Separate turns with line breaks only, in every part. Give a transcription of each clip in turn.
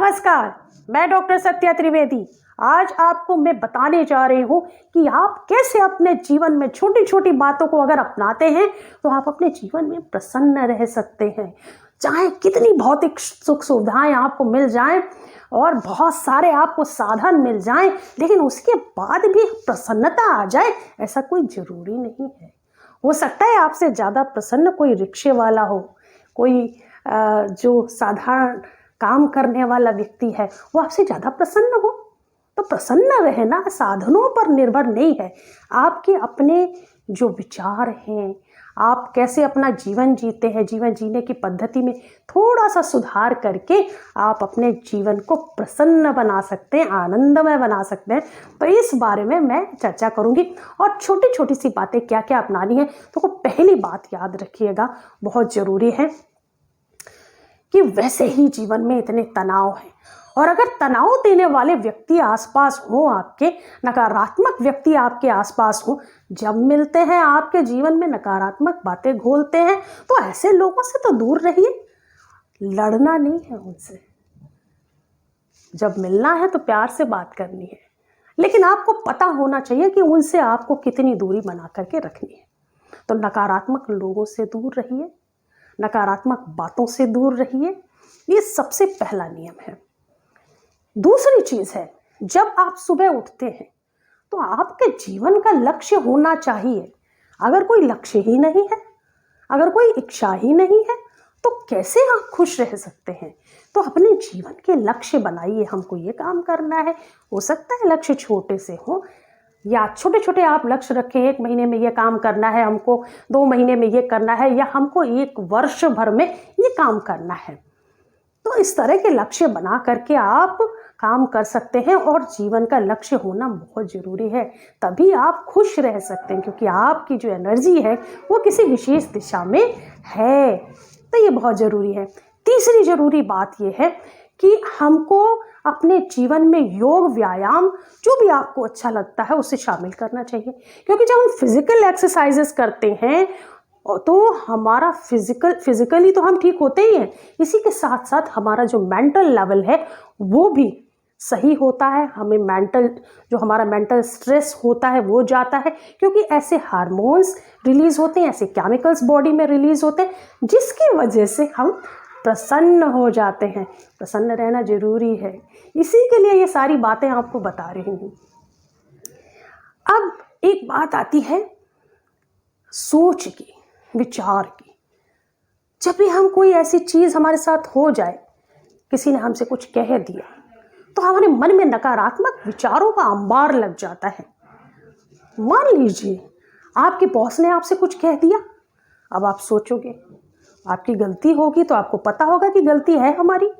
नमस्कार, मैं डॉक्टर सत्या त्रिवेदी। आज आपको मैं बताने जा रही हूँ कि आप कैसे अपने जीवन में छोटी छोटी बातों को अगर अपनाते हैं तो आप अपने जीवन में प्रसन्न रह सकते हैं। चाहे कितनी भौतिक सुख सुविधाएं आपको मिल जाएं और बहुत सारे आपको साधन मिल जाएं, लेकिन उसके बाद भी प्रसन्नता आ जाए ऐसा कोई ज़रूरी नहीं है। हो सकता है आपसे ज़्यादा प्रसन्न कोई रिक्शे वाला हो, कोई जो साधारण काम करने वाला व्यक्ति है वो आपसे ज़्यादा प्रसन्न हो। तो प्रसन्न रहना साधनों पर निर्भर नहीं है, आपके अपने जो विचार हैं, आप कैसे अपना जीवन जीते हैं, जीवन जीने की पद्धति में थोड़ा सा सुधार करके आप अपने जीवन को प्रसन्न बना सकते हैं, आनंदमय बना सकते हैं। तो इस बारे में मैं चर्चा करूंगी और छोटी छोटी सी बातें क्या क्या अपनानी है। तो पहली बात याद रखिएगा, बहुत ज़रूरी है कि वैसे ही जीवन में इतने तनाव हैं और अगर तनाव देने वाले व्यक्ति आसपास हो, आपके नकारात्मक व्यक्ति आपके आसपास हो, जब मिलते हैं आपके जीवन में नकारात्मक बातें घोलते हैं, तो ऐसे लोगों से तो दूर रहिए। लड़ना नहीं है उनसे, जब मिलना है तो प्यार से बात करनी है, लेकिन आपको पता होना चाहिए कि उनसे आपको कितनी दूरी बना करके रखनी है। तो नकारात्मक लोगों से दूर रहिए, नकारात्मक बातों से दूर रहिए, ये सबसे पहला नियम है। दूसरी चीज है, जब आप सुबह उठते हैं तो आपके जीवन का लक्ष्य होना चाहिए। अगर कोई लक्ष्य ही नहीं है, अगर कोई इच्छा ही नहीं है, तो कैसे आप खुश रह सकते हैं? तो अपने जीवन के लक्ष्य बनाइए। हमको ये काम करना है, हो सकता है लक्ष्य छोटे से हो या छोटे छोटे आप लक्ष्य रखें, 1 महीने में ये काम करना है हमको, 2 महीने में ये करना है, या हमको 1 वर्ष भर में ये काम करना है। तो इस तरह के लक्ष्य बना करके आप काम कर सकते हैं और जीवन का लक्ष्य होना बहुत ज़रूरी है, तभी आप खुश रह सकते हैं, क्योंकि आपकी जो एनर्जी है वो किसी विशेष दिशा में है। तो ये बहुत ज़रूरी है। तीसरी ज़रूरी बात ये है कि हमको अपने जीवन में योग, व्यायाम, जो भी आपको अच्छा लगता है उसे शामिल करना चाहिए, क्योंकि जब हम फिजिकल एक्सरसाइजेस करते हैं तो हमारा फिजिकली तो हम ठीक होते ही हैं, इसी के साथ साथ हमारा जो मेंटल लेवल है वो भी सही होता है। हमें जो हमारा मेंटल स्ट्रेस होता है वो जाता है, क्योंकि ऐसे हार्मोन्स रिलीज होते हैं, ऐसे केमिकल्स बॉडी में रिलीज होते हैं, जिसकी वजह से हम प्रसन्न हो जाते हैं। प्रसन्न रहना जरूरी है, इसी के लिए ये सारी बातें आपको बता रही हूँ। अब एक बात आती है सोच की, विचार की। जब भी हम कोई ऐसी चीज हमारे साथ हो जाए, किसी ने हमसे कुछ कह दिया, तो हमारे मन में नकारात्मक विचारों का अंबार लग जाता है। मान लीजिए आपके बॉस ने आपसे कुछ कह दिया, अब आप सोचोगे, आपकी गलती होगी तो आपको पता होगा कि गलती है हमारी।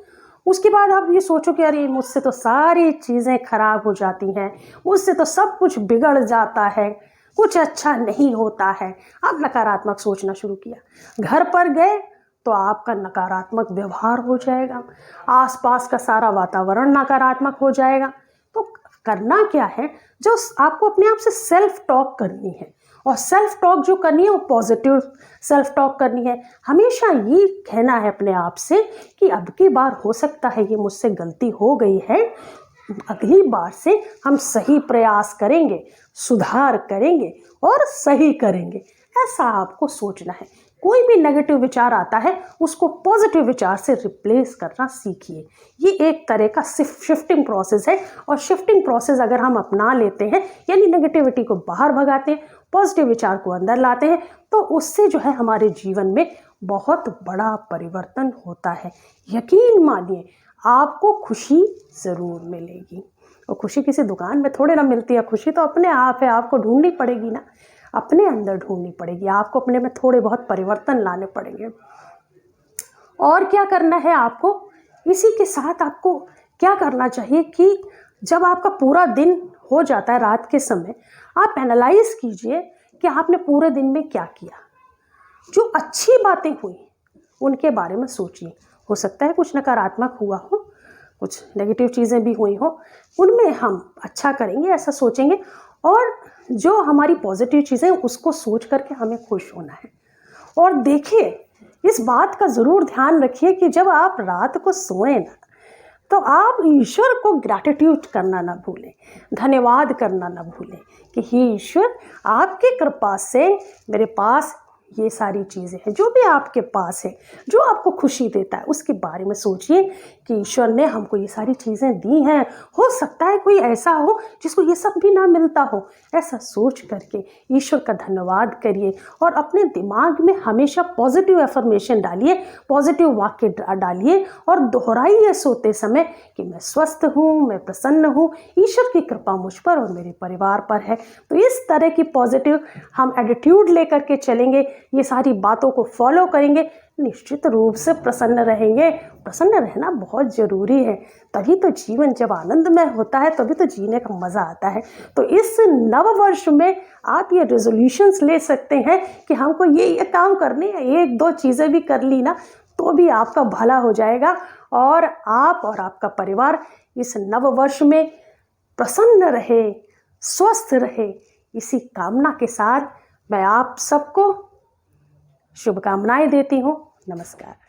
उसके बाद आप ये सोचोगे, अरे मुझसे तो सारी चीज़ें खराब हो जाती हैं, मुझसे तो सब कुछ बिगड़ जाता है, कुछ अच्छा नहीं होता है। आप नकारात्मक सोचना शुरू किया। घर पर गए तो आपका नकारात्मक व्यवहार हो जाएगा, आसपास का सारा वातावरण नकारात्मक हो जाएगा। तो करना क्या है, जो आपको अपने आप से सेल्फ टॉक करनी है, और सेल्फ टॉक जो करनी है वो पॉजिटिव सेल्फ टॉक करनी है। हमेशा ये कहना है अपने आप से कि अब की बार हो सकता है ये मुझसे गलती हो गई है, अगली बार से हम सही प्रयास करेंगे, सुधार करेंगे और सही करेंगे। ऐसा आपको सोचना है। कोई भी नेगेटिव विचार आता है उसको पॉजिटिव विचार से रिप्लेस करना सीखिए। ये एक तरह का शिफ्टिंग प्रोसेस है, और शिफ्टिंग प्रोसेस अगर हम अपना लेते हैं, यानी नेगेटिविटी को बाहर भगाते हैं, पॉजिटिव विचार को अंदर लाते हैं, तो उससे जो है हमारे जीवन में बहुत बड़ा परिवर्तन होता है। यकीन मानिए आपको खुशी ज़रूर मिलेगी, और खुशी किसी दुकान में थोड़े ना मिलती है। खुशी तो अपने आप है, आपको ढूंढनी पड़ेगी ना, अपने अंदर ढूंढनी पड़ेगी। आपको अपने में थोड़े बहुत परिवर्तन लाने पड़ेंगे। और क्या करना है आपको, इसी के साथ आपको क्या करना चाहिए कि जब आपका पूरा दिन हो जाता है रात के समय, आप एनालाइज कीजिए कि आपने पूरे दिन में क्या किया। जो अच्छी बातें हुई उनके बारे में सोचिए। हो सकता है कुछ नकारात्मक हुआ हो, कुछ नेगेटिव चीज़ें भी हुई हो, उनमें हम अच्छा करेंगे ऐसा सोचेंगे, और जो हमारी पॉजिटिव चीज़ें उसको सोच करके हमें खुश होना है। और देखिए, इस बात का ज़रूर ध्यान रखिए कि जब आप रात को सोएं ना, तो आप ईश्वर को ग्रैटिट्यूड करना ना भूलें, धन्यवाद करना ना भूलें कि हे ईश्वर, आपकी कृपा से मेरे पास ये सारी चीज़ें हैं। जो भी आपके पास है, जो आपको खुशी देता है, उसके बारे में सोचिए कि ईश्वर ने हमको ये सारी चीज़ें दी हैं। हो सकता है कोई ऐसा हो जिसको ये सब भी ना मिलता हो। ऐसा सोच करके ईश्वर का धन्यवाद करिए और अपने दिमाग में हमेशा पॉजिटिव एफर्मेशन डालिए, पॉजिटिव वाक्य डालिए और दोहराइए सोते समय कि मैं स्वस्थ हूँ, मैं प्रसन्न हूँ, ईश्वर की कृपा मुझ पर और मेरे परिवार पर है। तो इस तरह की पॉजिटिव हम एटीट्यूड लेकर के चलेंगे, ये सारी बातों को फॉलो करेंगे, निश्चित रूप से प्रसन्न रहेंगे। प्रसन्न रहना बहुत ज़रूरी है, तभी तो जीवन जब आनंदमय होता है तभी तो जीने का मज़ा आता है। तो इस नव वर्ष में आप ये रेजोल्यूशंस ले सकते हैं कि हमको ये काम करने हैं, एक दो चीज़ें भी कर ली ना तो भी आपका भला हो जाएगा और आप और आपका परिवार इस नव वर्ष में प्रसन्न रहे, स्वस्थ रहे। इसी कामना के साथ मैं आप सबको शुभकामनाएं देती हूँ। नमस्कार।